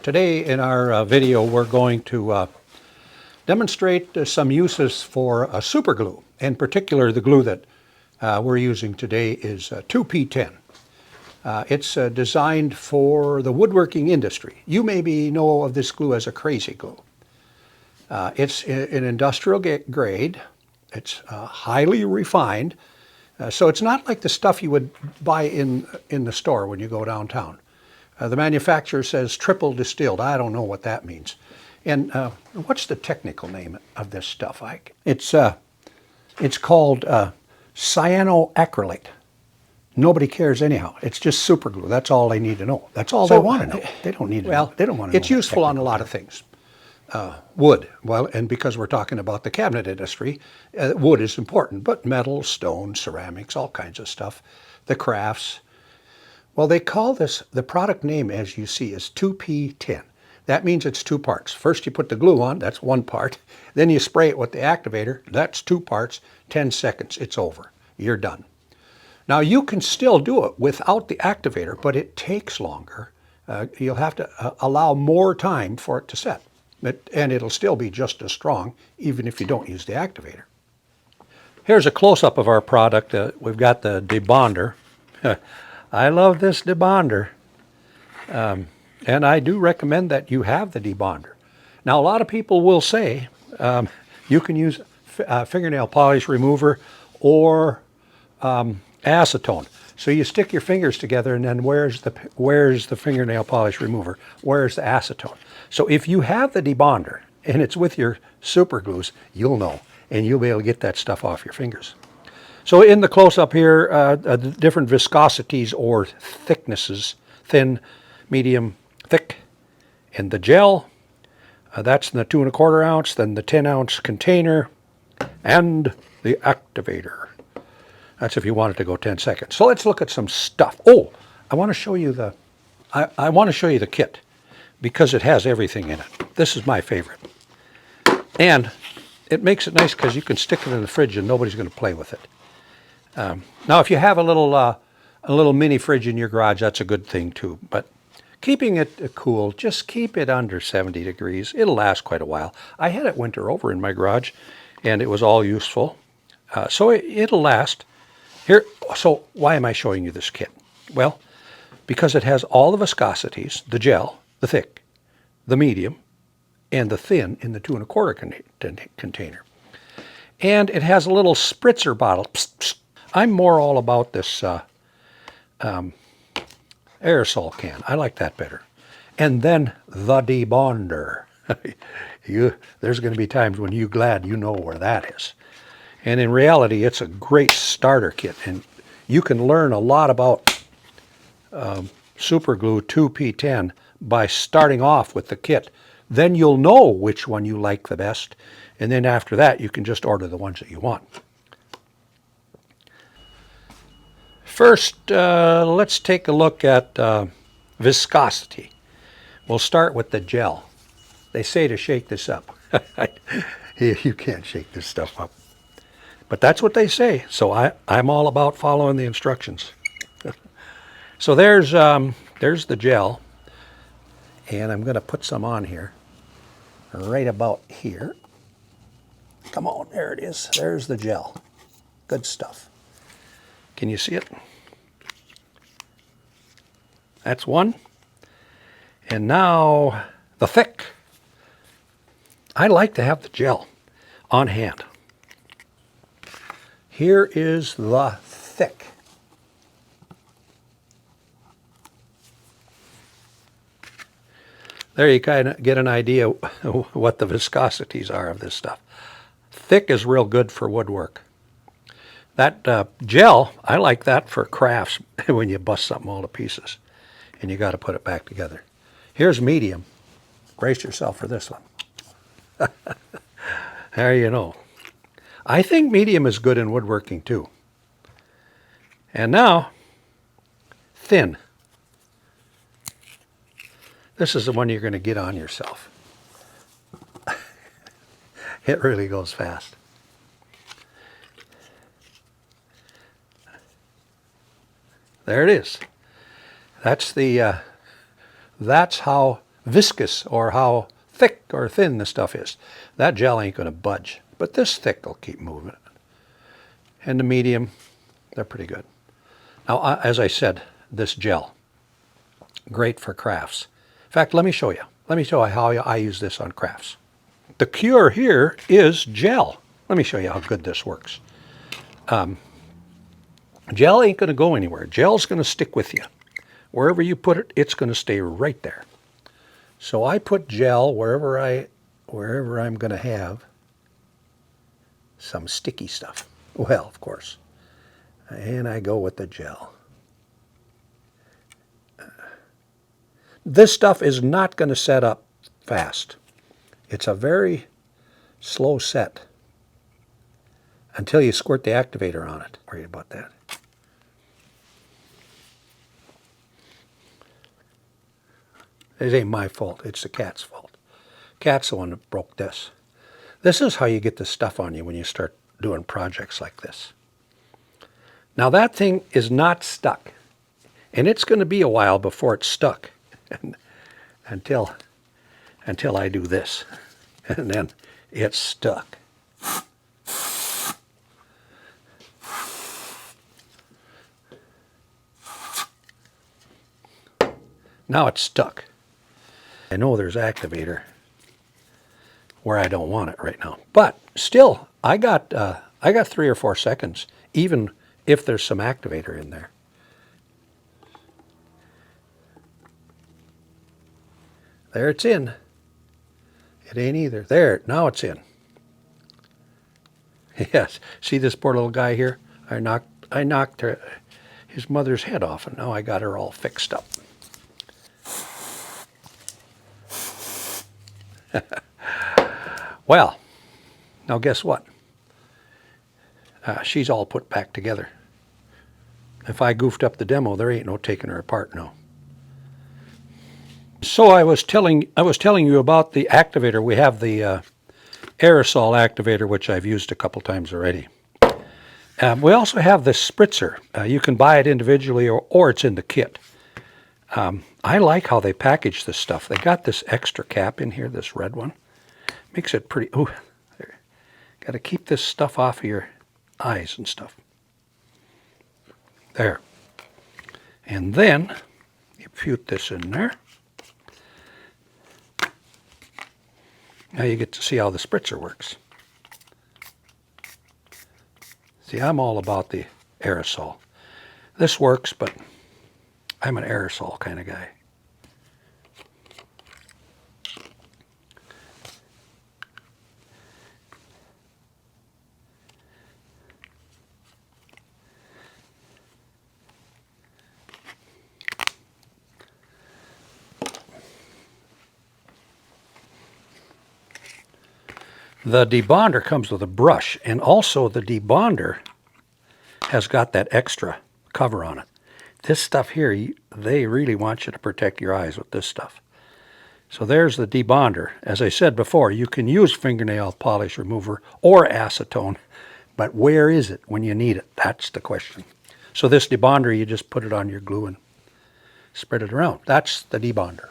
Today in our video we're going to demonstrate some uses for super glue. In particular, the glue that we're using today is 2P-10. It's designed for the woodworking industry. You maybe know of this glue as a crazy glue. It's an industrial grade. It's highly refined. So it's not like the stuff you would buy in the store when you go downtown. The manufacturer says triple distilled. I don't know what that means. And what's the technical name of this stuff? It's called cyanoacrylate. Nobody cares anyhow. It's just super glue. That's all they need to know. That's all they want to know. They don't need to know. They don't want to know. It's useful on a lot of things. Wood, well, and because we're talking about the cabinet industry, wood is important, but metal, stone, ceramics, all kinds of stuff, the crafts. Well, they call this, the product name, as you see, is 2P-10. That means it's two parts. First you put the glue on, that's one part. Then you spray it with the activator, that's two parts, 10 seconds, it's over. You're done. Now you can still do it without the activator, but it takes longer. You'll have to allow more time for it to set. And it'll still be just as strong, even if you don't use the activator. Here's a close-up of our product. We've got the Debonder. I love this Debonder. And I do recommend that you have the Debonder. Now, a lot of people will say you can use fingernail polish remover or acetone. So you stick your fingers together, and then where's the fingernail polish remover? Where's the acetone? So if you have the Debonder and it's with your super glues, you'll know, and you'll be able to get that stuff off your fingers. So in the close-up here, the different viscosities or thicknesses, thin, medium, thick, and the gel, that's in the 2 1/4 ounce, then the 10-ounce container, and the activator. That's if you want it to go 10 seconds. So let's look at some stuff. Oh, I want to show you the kit because it has everything in it. This is my favorite. And it makes it nice because you can stick it in the fridge and nobody's going to play with it. Now, if you have a little mini fridge in your garage, that's a good thing too. But keeping it cool, just keep it under 70 degrees. It'll last quite a while. I had it winter over in my garage, and it was all useful. So it'll last. Here, so why am I showing you this kit? Well, because it has all the viscosities, the gel, the thick, the medium, and the thin in the 2 1/4 container. And it has a little spritzer bottle. Psst, psst. I'm more all about this aerosol can. I like that better. And then the Debonder. There's going to be times when you're glad you know where that is. And in reality, it's a great starter kit. And you can learn a lot about super glue 2P-10 by starting off with the kit. Then you'll know which one you like the best. And then after that, you can just order the ones that you want. First, let's take a look at viscosity. We'll start with the gel. They say to shake this up. You can't shake this stuff up. But that's what they say. So I'm all about following the instructions. So there's the gel. And I'm going to put some on here. Right about here. Come on, there it is. There's the gel. Good stuff. Can you see it? That's one. And now the thick. I like to have the gel on hand. Here is the thick. There you kind of get an idea what the viscosities are of this stuff. Thick is real good for woodwork. That gel, I like that for crafts when you bust something all to pieces and you got to put it back together. Here's medium. Brace yourself for this one. There you know. I think medium is good in woodworking too. And now, thin. This is the one you're going to get on yourself. It really goes fast. There it is. That's how viscous or how thick or thin the stuff is. That gel ain't going to budge, but this thick will keep moving. And the medium, they're pretty good. Now, as I said, this gel, great for crafts. In fact, let me show you. Let me show you how I use this on crafts. The cure here is gel. Let me show you how good this works. Gel ain't going to go anywhere. Gel's going to stick with you. Wherever you put it, it's going to stay right there. So I put gel wherever I'm going to have some sticky stuff. Well, of course. And I go with the gel. This stuff is not going to set up fast. It's a very slow set until you squirt the activator on it. Worry about that. It ain't my fault. It's the cat's fault. Cat's the one that broke this. This is how you get the stuff on you when you start doing projects like this. Now that thing is not stuck. And it's going to be a while before it's stuck. until I do this. And then it's stuck. Now it's stuck. I know there's activator where I don't want it right now. But still, I got 3 or 4 seconds, even if there's some activator in there. There it's in. It ain't either. There, now it's in. Yes, see this poor little guy here? I knocked his mother's head off, and now I got her all fixed up. Well, now guess what? She's all put back together. If I goofed up the demo, there ain't no taking her apart now. So I was telling you about the activator. We have the aerosol activator, which I've used a couple times already. We also have this spritzer. You can buy it individually or it's in the kit. I like how they package this stuff. They got this extra cap in here, this red one. Makes it pretty. Oh, got to keep this stuff off of your eyes and stuff. There. And then you put this in there. Now you get to see how the spritzer works. See, I'm all about the aerosol. This works, but I'm an aerosol kind of guy. The debonder comes with a brush, and also the debonder has got that extra cover on it. This stuff here, they really want you to protect your eyes with this stuff. So there's the debonder. As I said before, you can use fingernail polish remover or acetone, but where is it when you need it? That's the question. So this debonder, you just put it on your glue and spread it around. That's the debonder.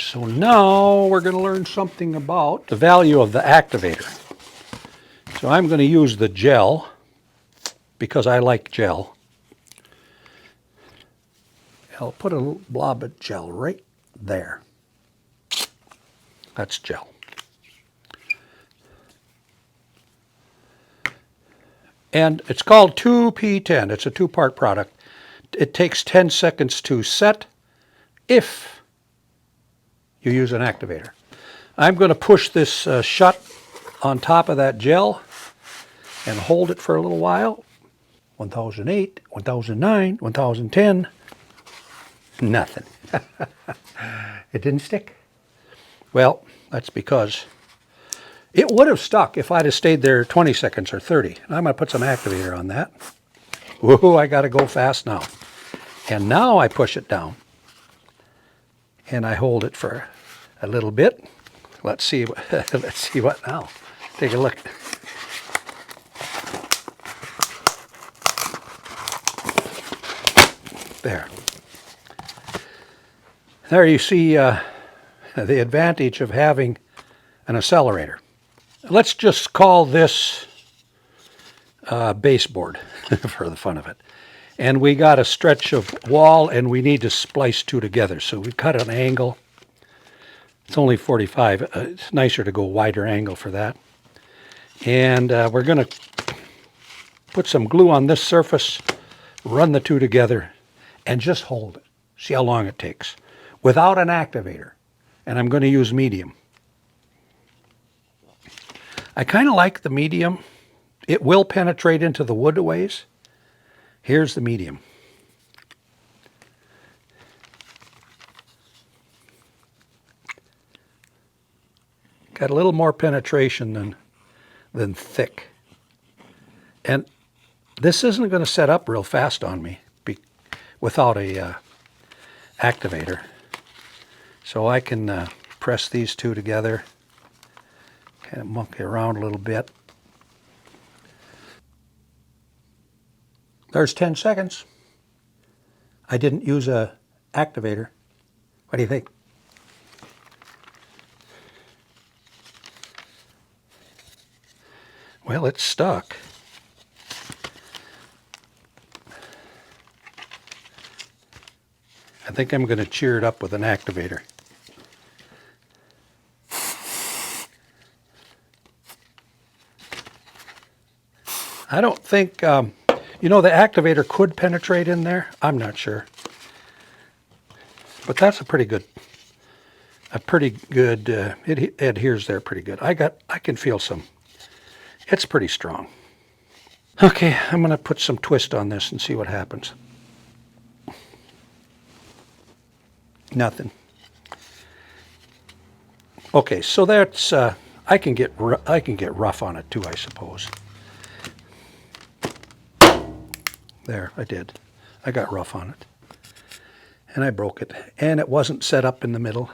So now we're going to learn something about the value of the activator. So I'm going to use the gel because I like gel. I'll put a little blob of gel right there. That's gel. And it's called 2P-10. It's a 2-part product. It takes 10 seconds to set if you use an activator. I'm going to push this shut on top of that gel and hold it for a little while. 1008, 1009, 1010. Nothing. It didn't stick. Well, that's because it would have stuck if I'd have stayed there 20 seconds or 30. I'm going to put some activator on that. Woohoo, I got to go fast now. And now I push it down. And I hold it for a little bit. Let's see what now. Take a look. There. There you see the advantage of having an accelerator. Let's just call this baseboard for the fun of it. And we got a stretch of wall and we need to splice two together. So we cut an angle. It's only 45. It's nicer to go wider angle for that. And we're going to put some glue on this surface, run the two together, and just hold it. See how long it takes. Without an activator. And I'm going to use medium. I kind of like the medium. It will penetrate into the wood a ways. Here's the medium. Got a little more penetration than thick. And this isn't going to set up real fast on me without a activator. So I can press these two together, kind of monkey around a little bit. There's 10 seconds. I didn't use a activator. What do you think? Well, it's stuck. I think I'm going to cheer it up with an activator. I don't think, you know, the activator could penetrate in there. I'm not sure. But that's a pretty good, it adheres there pretty good. I can feel some, it's pretty strong. Okay, I'm going to put some twist on this and see what happens. Nothing. Okay, so that's, I can get rough on it too, I suppose. There, I did. I got rough on it. And I broke it. And it wasn't set up in the middle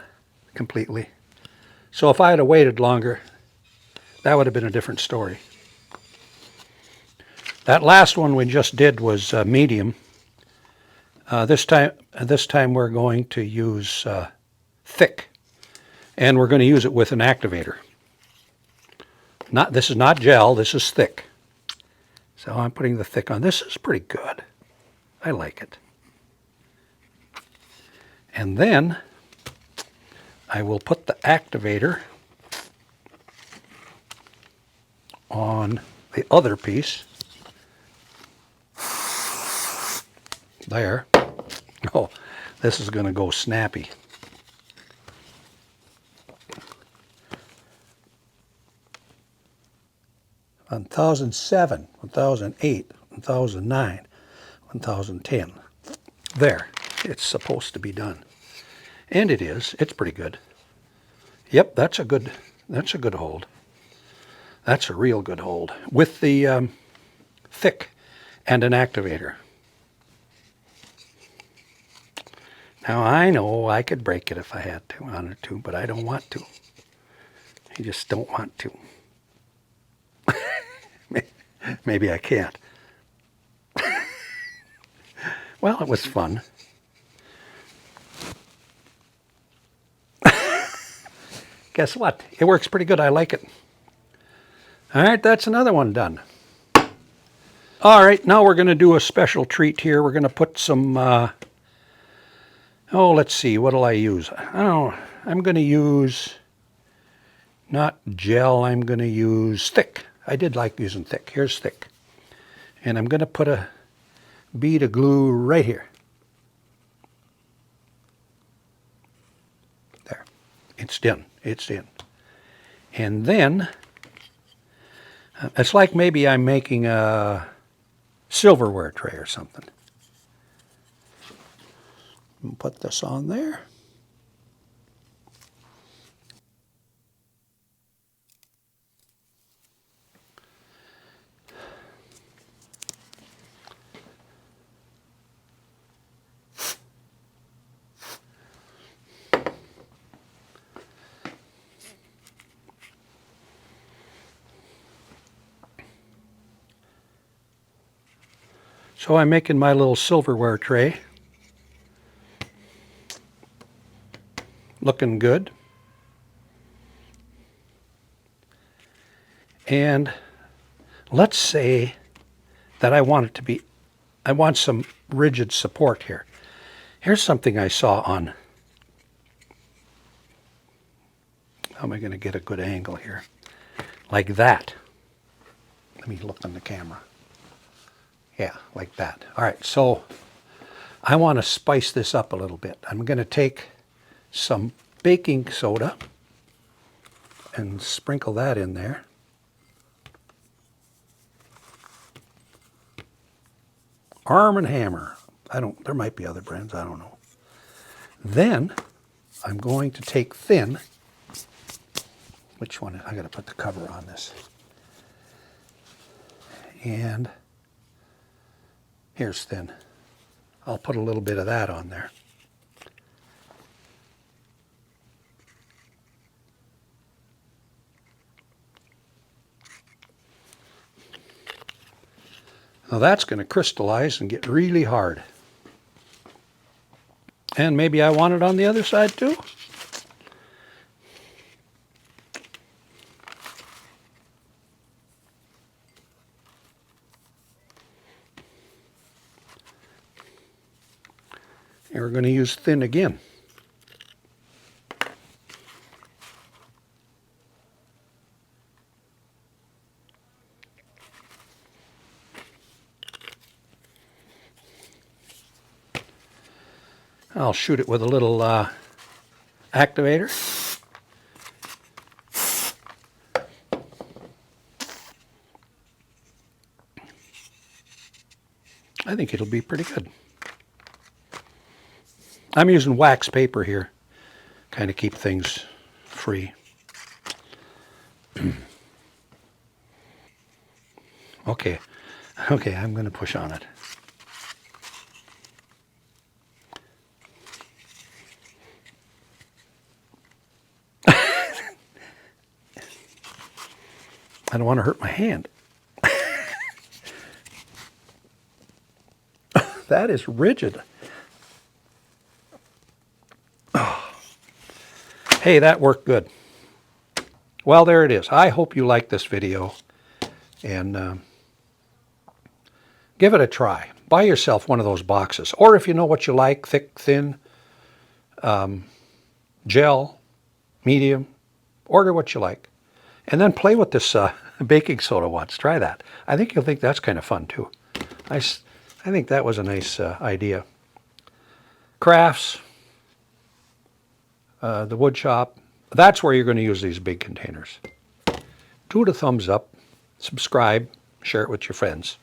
completely. So if I had waited longer, that would have been a different story. That last one we just did was medium. This time we're going to use thick. And we're going to use it with an activator. This is not gel, this is thick. So I'm putting the thick on. This is pretty good. I like it. And then I will put the activator on the other piece. There. Oh, this is going to go snappy. On 1007, 1008, 1009, 1010. There, it's supposed to be done. And it is. It's pretty good. Yep, that's a good hold. That's a real good hold. With the thick and an activator. Now I know I could break it if I had to, wanted to, but I don't want to. I just don't want to. Maybe I can't. Well, it was fun. Guess what? It works pretty good. I like it. All right, that's another one done. All right, now we're going to do a special treat here. We're going to put some, let's see, what'll I use? I don't know. I'm going to use, not gel, I'm going to use thick. I did like using thick. Here's thick. And I'm going to put a bead of glue right here. There. It's in. It's in. And then, it's like maybe I'm making a silverware tray or something. Put this on there. So I'm making my little silverware tray. looking good. And let's say that I want it to be, I want some rigid support here. Here's something I saw on, how am I going to get a good angle here? Like that. Let me look on the camera. Yeah, like that. All right, so I want to spice this up a little bit. I'm going to take some baking soda and sprinkle that in there. Arm & Hammer. There might be other brands, I don't know. Then I'm going to take thin. Which one? I got to put the cover on this. And here's thin. I'll put a little bit of that on there. Now that's going to crystallize and get really hard. And maybe I want it on the other side too. And we're going to use thin again. I'll shoot it with a little activator. I think it'll be pretty good. I'm using wax paper here, kind of keep things free. Okay, I'm going to push on it. I don't want to hurt my hand. That is rigid. Oh. Hey, that worked good. Well, there it is. I hope you like this video, and give it a try. Buy yourself one of those boxes, or if you know what you like, thick, thin, gel, medium, order what you like. And then play with this baking soda once. Try that. I think you'll think that's kind of fun too. I think that was a nice idea. Crafts, the wood shop, that's where you're going to use these big containers. Do it a thumbs up, subscribe, share it with your friends.